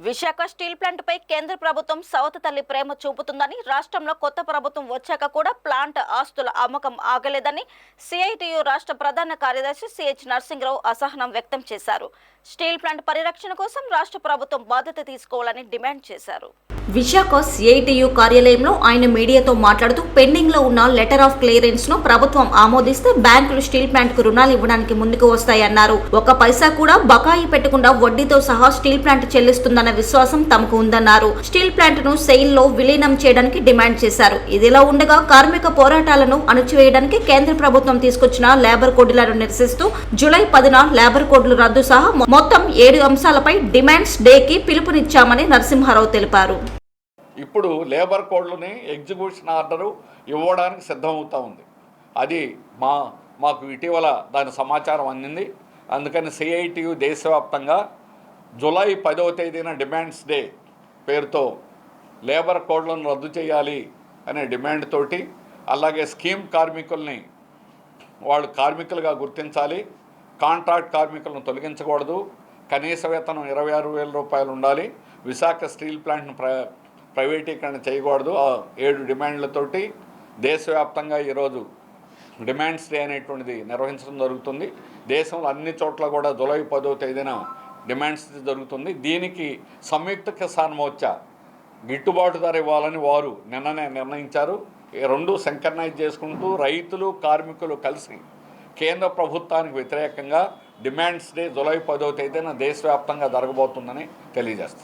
Visakha steel plant పై కేంద్ర ప్రభుత్వం సవత తల్లి ప్రేమ చూపుతుందని, రాష్ట్రంలో కొత్త ప్రభుత్వం వచ్చాక కూడా ప్లాంట్ ఆస్తుల అమ్మకం ఆగలేదని సిఐటియు రాష్ట్ర ప్రధాన కార్యదర్శి సిహెచ్ నరసింహరావు అసహనం వ్యక్తం చేశారు. స్టీల్ ప్లాంట్ పరిరక్షణ కోసం రాష్ట్ర ప్రభుత్వం బాధ్యత తీసుకోవాలని డిమాండ్ చేశారు. విశాఖ సిఐటియు కార్యాలయంలో ఆయన మీడియాతో మాట్లాడుతూ పెండింగ్ లో ఉన్న లెటర్ ఆఫ్ క్లియరెన్స్ ను ప్రభుత్వం ఆమోదిస్తే బ్యాంకులు స్టీల్ ప్లాంట్ కు రుణాలు ఇవ్వడానికి ముందుకు వస్తాయన్నారు. ఒక పైసా కూడా బకాయి పెట్టకుండా వడ్డీతో సహా స్టీల్ ప్లాంట్ చెల్లిస్తుందన్న విశ్వాసం తమకు ఉందన్నారు. స్టీల్ ప్లాంట్ ను సెయిల్ లో విలీనం చేయడానికి డిమాండ్ చేశారు. ఇదిలా ఉండగా కార్మిక పోరాటాలను అణచివేయడానికి కేంద్ర ప్రభుత్వం తీసుకొచ్చిన లేబర్ కోడ్లను నిరసిస్తూ జూలై 10న లేబర్ కోడ్లు రద్దు సహా మొత్తం 7 అంశాలపై డిమాండ్స్ డేకి పిలుపునిచ్చామని నరసింహారావు తెలిపారు. ఇప్పుడు లేబర్ కోడ్లని ఎగ్జిక్యూషన్ ఆర్డరు ఇవ్వడానికి సిద్ధమవుతూ ఉంది. అది మాకు ఇటీవల దాని సమాచారం అందింది. అందుకని సిఐటియు దేశవ్యాప్తంగా జూలై 10వ తేదీన డిమాండ్స్ డే పేరుతో లేబర్ కోడ్లను రద్దు చేయాలి అనే డిమాండ్ తోటి, అలాగే స్కీమ్ కార్మికుల్ని వాళ్ళు కార్మికులుగా గుర్తించాలి, కాంట్రాక్ట్ కార్మికులను తొలగించకూడదు, కనీస వేతనం 26,000 రూపాయలు ఉండాలి, విశాఖ స్టీల్ ప్లాంట్ను ప్రైవేటీకరణ చేయకూడదు. 7 డిమాండ్లతోటి దేశవ్యాప్తంగా ఈరోజు డిమాండ్స్ డే అనేటువంటిది నిర్వహించడం జరుగుతుంది. దేశంలో అన్ని చోట్ల కూడా జూలై 10వ తేదీన డిమాండ్స్ జరుగుతుంది. దీనికి సంయుక్త కిసాన్ మోర్చా గిట్టుబాటు ధర ఇవ్వాలని వారు నిన్ననే నిర్ణయించారు. రెండు సింక్రనైజ్ చేసుకుంటూ రైతులు కార్మికులు కలిసి కేంద్ర ప్రభుత్వానికి వ్యతిరేకంగా డిమాండ్స్ డే జూలై 10వ తేదీన దేశవ్యాప్తంగా జరగబోతుందని తెలియజేస్తారు.